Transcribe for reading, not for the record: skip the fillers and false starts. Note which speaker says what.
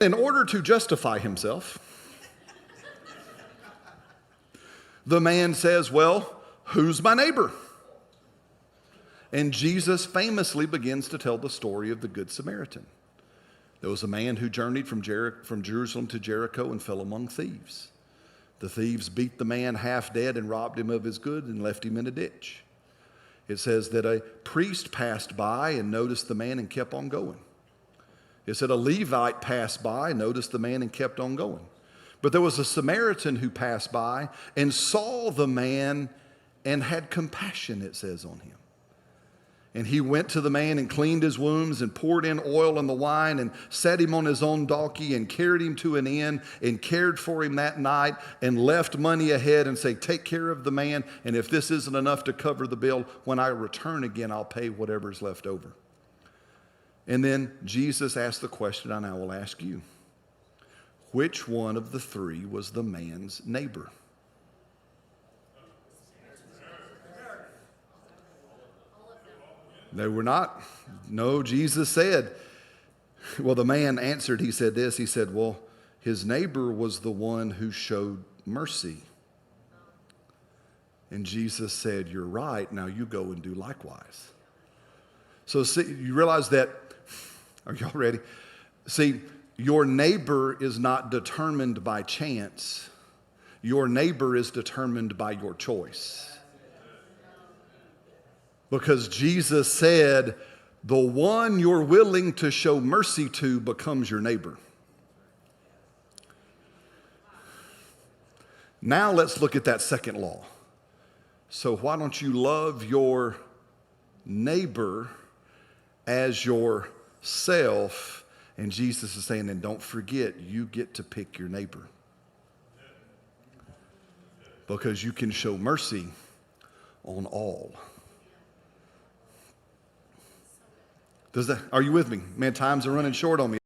Speaker 1: In order to justify himself, the man says, well, who's my neighbor? And Jesus famously begins to tell the story of the Good Samaritan. There was a man who journeyed from Jerusalem to Jericho and fell among thieves. The thieves beat the man half dead and robbed him of his goods and left him in a ditch. It says that a priest passed by and noticed the man and kept on going. It said a Levite passed by, noticed the man, and kept on going. But there was a Samaritan who passed by and saw the man and had compassion, it says, on him. And he went to the man and cleaned his wounds and poured in oil on the wine and set him on his own donkey and carried him to an inn and cared for him that night and left money ahead and say, take care of the man. And if this isn't enough to cover the bill, when I return again, I'll pay whatever's left over. And then Jesus asked the question, and I will ask you, which one of the three was the man's neighbor? They were not. No, Jesus said, well, the man answered, he said this, he said, well, his neighbor was the one who showed mercy. And Jesus said, you're right, now you go and do likewise. So see, you realize that, are y'all ready? See, your neighbor is not determined by chance. Your neighbor is determined by your choice. Because Jesus said, the one you're willing to show mercy to becomes your neighbor. Now let's look at that second law. So why don't you love your neighbor as yourself? And Jesus is saying, and don't forget, you get to pick your neighbor. Because you can show mercy on all. Are you with me? Man, times are running short on me.